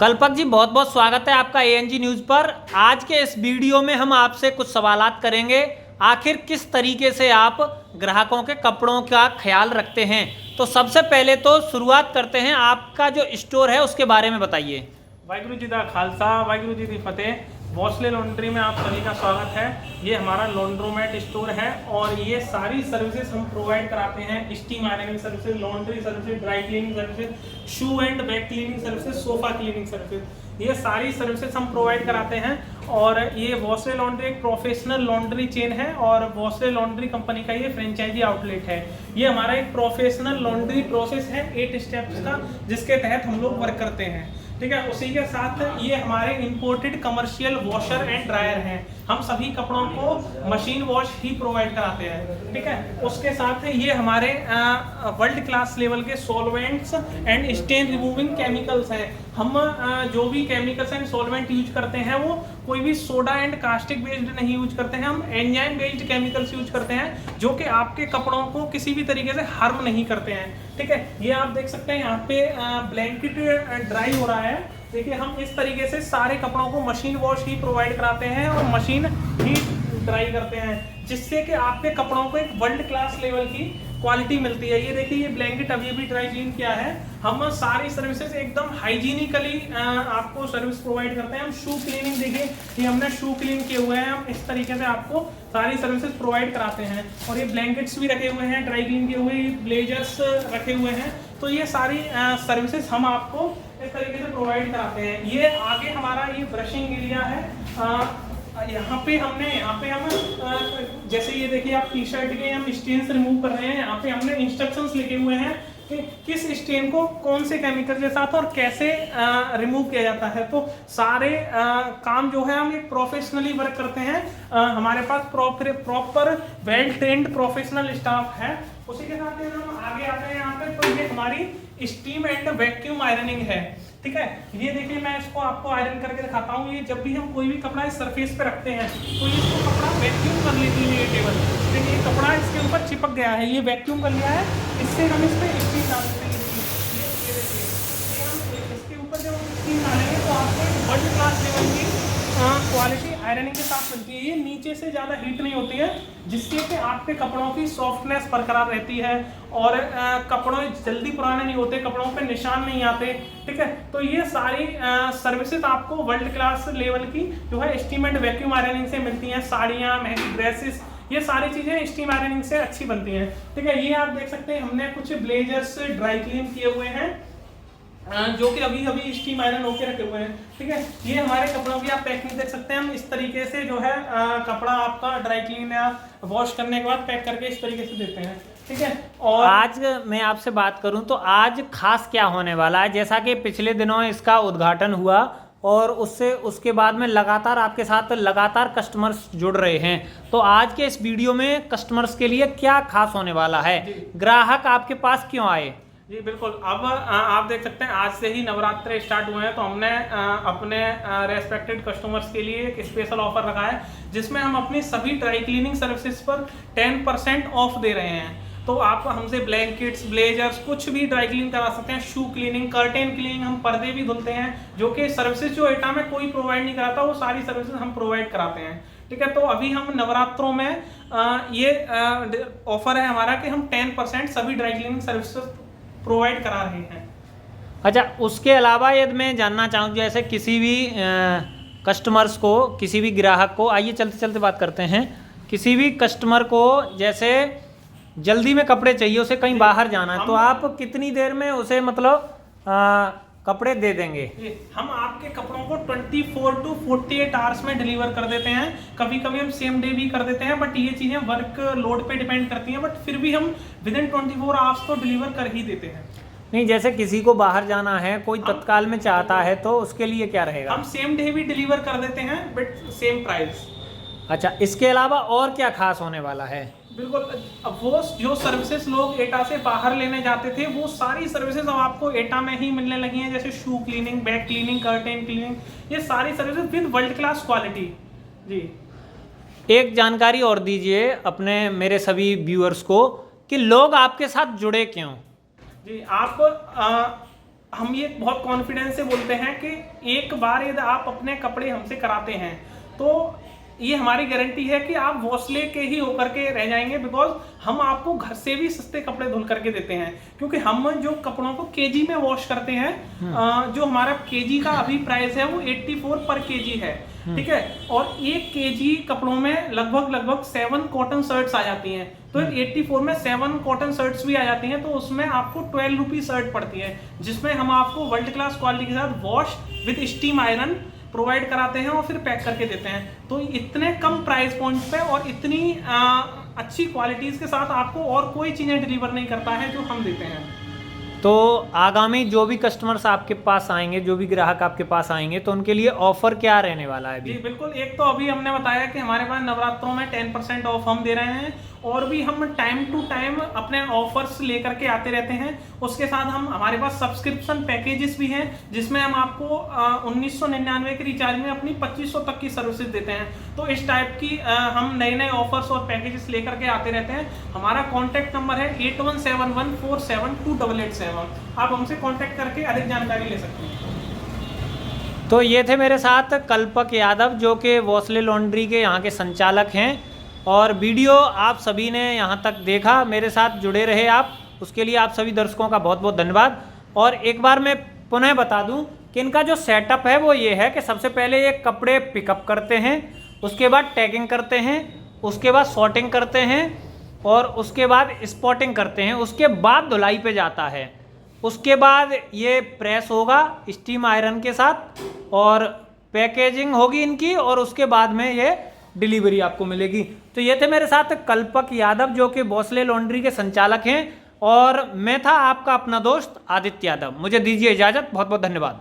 कल्पक जी, बहुत बहुत स्वागत है आपका एएनजी न्यूज़ पर। आज के इस वीडियो में हम आपसे कुछ सवालात करेंगे। आखिर किस तरीके से आप ग्राहकों के कपड़ों का ख्याल रखते हैं। तो सबसे पहले तो शुरुआत करते हैं, आपका जो स्टोर है उसके बारे में बताइए। वाहिगुरु जी का खालसा, वाहिगुरु जी की फतेह। भोसले लॉन्ड्री में आप सभी का स्वागत है। ये हमारा लॉन्ड्रोमेट स्टोर है और ये सारी सर्विसेज हम प्रोवाइड कराते हैं। Steam ironing services, laundry services, dry cleaning services, shoe and bag cleaning services, sofa cleaning services, ये सारी सर्विसेज हम प्रोवाइड कराते हैं। और ये भोसले लॉन्ड्री एक प्रोफेशनल लॉन्ड्री चेन है और भोसले लॉन्ड्री कंपनी का ये फ्रेंचाइजी आउटलेट है। ये हमारा एक प्रोफेशनल लॉन्ड्री प्रोसेस है 8 स्टेप्स का, जिसके तहत हम लोग वर्क करते हैं। ठीक है, उसी के साथ ये हमारे imported commercial washer and dryer हैं। हम सभी कपड़ों को मशीन वॉश ही प्रोवाइड कराते हैं। ठीक है, उसके साथ ये हमारे वर्ल्ड क्लास लेवल के solvents and stain removing chemicals हैं। हम जो भी केमिकल्स एंड सॉल्वेंट यूज करते हैं वो कोई भी सोडा एंड कास्टिक बेस्ड नहीं यूज करते हैं। हम एंजाइम बेस्ड केमिकल्स यूज करते हैं जो कि आपके कपड़ों को किसी भी तरीके से हार्म नहीं करते हैं। ठीक है, ये आप देख सकते हैं यहाँ पे ब्लैंकेट ड्राई हो रहा है। देखिए, हम इस तरीके से सारे कपड़ों को मशीन वॉश ही प्रोवाइड कराते हैं और मशीन ही ड्राई करते हैं, जिससे कि आपके कपड़ों को एक वर्ल्ड क्लास लेवल की क्वालिटी मिलती है। ये देखिए, ये ब्लैंकेट अभी अभी ड्राई क्लीन किया है। हम सारी सर्विसेज एकदम हाइजीनिकली आपको सर्विस प्रोवाइड करते हैं। हम शू क्लीनिंग, देखिए ये हमने शू क्लीन किए हुए हैं। हम इस तरीके से आपको सारी सर्विसेज प्रोवाइड कराते हैं। और ये ब्लैंकेट्स भी रखे हुए हैं ड्राई क्लीन किए हुए, ब्लेजर्स रखे हुए हैं। तो ये सारी सर्विसेज हम आपको इस तरीके से प्रोवाइड कराते हैं। ये आगे हमारा ये ब्रशिंग एरिया है। यहाँ पे हम जैसे ये देखिए, आप टी शर्ट के हम स्टेन्स रिमूव कर रहे हैं। यहाँ पे हमने इंस्ट्रक्शंस लिखे हुए हैं कि किस स्टेन को कौन से केमिकल के साथ और कैसे रिमूव किया जाता है। तो सारे काम जो है हम एक प्रोफेशनली वर्क करते हैं। हमारे पास proper well trained professional staff है। उसी के साथ हम आगे आते हैं यहाँ पे, तो ये हमारी स्टीम एंड वैक्यूम आयरनिंग है। ठीक है, ये देखिए, मैं इसको आपको आयरन करके दिखाता हूँ। ये जब भी हम कोई भी कपड़ा इस सरफेस पे रखते हैं तो ये इसको कपड़ा वैक्यूम कर लेती है। ये टेबल, देखिए, ये कपड़ा इसके ऊपर चिपक गया है, ये वैक्यूम कर लिया है। इससे हम इस पर स्टीम डाल देते हैं। ये हम इसके ऊपर जब हम स्टीम डालेंगे तो आपको वर्ल्ड क्लास लेवल की क्वालिटी आयरनिंग के साथ मिलती है। ये नीचे से ज़्यादा हीट नहीं होती है, जिससे कि आपके कपड़ों की सॉफ्टनेस बरकरार रहती है और कपड़ों जल्दी पुराने नहीं होते, कपड़ों पे निशान नहीं आते। ठीक है, तो ये सारी सर्विसेज आपको वर्ल्ड क्लास लेवल की जो है स्टीम एंड वैक्यूम आयरनिंग से मिलती हैं। साड़ियाँ, महंगी ड्रेसेस, ये सारी चीज़ें स्टीम आयरनिंग से अच्छी बनती हैं। ठीक है, ये आप देख सकते हैं, हमने कुछ ब्लेजर्स ड्राई क्लीन किए हुए हैं जो कि अभी अभी स्टीम आयरन होके रखे हुए हैं। ठीक है, ये हमारे कपड़ों की आप पैकिंग देख सकते हैं। हम इस तरीके से जो है कपड़ा आपका ड्राई क्लीन या वॉश करने के बाद पैक करके इस तरीके से देते हैं। ठीक है, और आज मैं आपसे बात करूं तो आज खास क्या होने वाला है। जैसा कि पिछले दिनों इसका उद्घाटन हुआ और उसके बाद में आपके साथ लगातार कस्टमर्स जुड़ रहे हैं। तो आज के इस वीडियो में कस्टमर्स के लिए क्या खास होने वाला है, ग्राहक आपके पास क्यों आए। जी बिल्कुल, अब आप देख सकते हैं आज से ही नवरात्रे स्टार्ट हुए हैं, तो हमने अपने रेस्पेक्टेड कस्टमर्स के लिए एक स्पेशल ऑफर रखा है, जिसमें हम अपनी सभी ड्राई क्लीनिंग सर्विसेज पर 10% ऑफ दे रहे हैं। तो आप हमसे ब्लैंकेट्स, ब्लेजर्स, कुछ भी ड्राई क्लीन करा सकते हैं। शू क्लीनिंग, कर्टेन क्लीनिंग, हम पर्दे भी धुलते हैं, जो कि सर्विसेज जो एटा में कोई प्रोवाइड नहीं कराता, वो सारी सर्विसेज हम प्रोवाइड कराते हैं। ठीक है, तो अभी हम नवरात्रों में ये ऑफर है हमारा कि हम 10% सभी ड्राई क्लीनिंग सर्विसेज प्रोवाइड करा रहे हैं। अच्छा, उसके अलावा यदि मैं जानना चाहूँ, जैसे किसी भी कस्टमर्स को, किसी भी ग्राहक को, आइए चलते चलते बात करते हैं, किसी भी कस्टमर को जैसे जल्दी में कपड़े चाहिए, उसे कहीं बाहर जाना है, तो आप कितनी देर में उसे मतलब कपड़े दे देंगे। हम आपके कपड़ों को 24 to 48 आवर्स में डिलीवर कर देते हैं। कभी कभी हम सेम डे भी कर देते हैं, बट ये चीज़ें वर्क लोड पे डिपेंड करती हैं। बट फिर भी हम विदिन 24 आवर्स तो डिलीवर कर ही देते हैं। नहीं, जैसे किसी को बाहर जाना है, कोई तत्काल में चाहता है, तो उसके लिए क्या रहेगा। हम सेम डे भी डिलीवर कर देते हैं, बट सेम प्राइस। अच्छा, इसके अलावा और क्या खास होने वाला है। बिल्कुल, अब वो जो सर्विसेज लोग एटा से बाहर लेने जाते थे, वो सारी सर्विसेज अब आपको एटा में ही मिलने लगी हैं। जैसे shoe cleaning, bag cleaning, curtain cleaning, ये सारी services with world class quality. जी, एक जानकारी और दीजिए अपने मेरे सभी व्यूअर्स को कि लोग आपके साथ जुड़े क्यों। जी, आप हम ये बहुत कॉन्फिडेंस से बोलते हैं कि एक बार यदि आप अपने कपड़े हमसे कराते हैं तो ये हमारी गारंटी है कि आप वॉशले के ही होकर के रह जाएंगे, बिकॉज हम आपको घर से भी सस्ते कपड़े धुल करके देते हैं, क्योंकि हम जो कपड़ों को केजी में वॉश करते हैं, जो हमारा केजी का अभी प्राइस है वो 84 पर केजी है, ठीक है। और 1 केजी कपड़ों में लगभग 7 कॉटन शर्ट्स आ जाती हैं, तो 84 में 7 कॉटन शर्ट्स भी आ जाती हैं, तो उसमें आपको 12 रुपीज शर्ट पड़ती है, जिसमें हम आपको वर्ल्ड क्लास क्वालिटी के साथ wash with steam iron provide कराते हैं और फिर पैक करके देते हैं। तो इतने कम प्राइस पॉइंट पे और इतनी अच्छी क्वालिटीज के साथ आपको और कोई चीज़ें डिलीवर नहीं करता है जो हम देते हैं। तो आगामी जो भी कस्टमर्स आपके पास आएंगे, जो भी ग्राहक आपके पास आएंगे, तो उनके लिए ऑफर क्या रहने वाला है अभी? जी बिल्कुल, एक तो अभी हमने बताया कि हमारे पास नवरात्रों में 10% ऑफ हम दे रहे हैं, और भी हम टाइम टू टाइम अपने ऑफर्स लेकर के आते रहते हैं। उसके साथ हमारे पास सब्सक्रिप्शन पैकेजेस भी हैं, जिसमें हम आपको 1999 के रिचार्ज में अपनी 2500 तक की सर्विसेज देते हैं। तो इस टाइप की हम नए ऑफर्स और पैकेजेस लेकर के आते रहते हैं। हमारा कॉन्टैक्ट नंबर है 8171472887। आप हमसे कॉन्टैक्ट करके अधिक जानकारी ले सकते हैं। तो ये थे मेरे साथ कल्पक यादव, जो कि वॉसले लॉन्ड्री के यहाँ के संचालक हैं, और वीडियो आप सभी ने यहाँ तक देखा, मेरे साथ जुड़े रहे आप, उसके लिए आप सभी दर्शकों का बहुत बहुत धन्यवाद। और एक बार मैं पुनः बता दूं कि इनका जो सेटअप है वो ये है कि सबसे पहले ये कपड़े पिकअप करते हैं, उसके बाद टैगिंग करते हैं, उसके बाद सॉर्टिंग करते हैं, और उसके बाद स्पॉटिंग करते हैं, उसके बाद धुलाई पे जाता है, उसके बाद ये प्रेस होगा स्टीम आयरन के साथ और पैकेजिंग होगी इनकी, और उसके बाद में ये डिलीवरी आपको मिलेगी। तो ये थे मेरे साथ कल्पक यादव, जो कि वॉसले लॉन्ड्री के संचालक हैं, और मैं था आपका अपना दोस्त आदित्य यादव। मुझे दीजिए इजाज़त, बहुत बहुत धन्यवाद।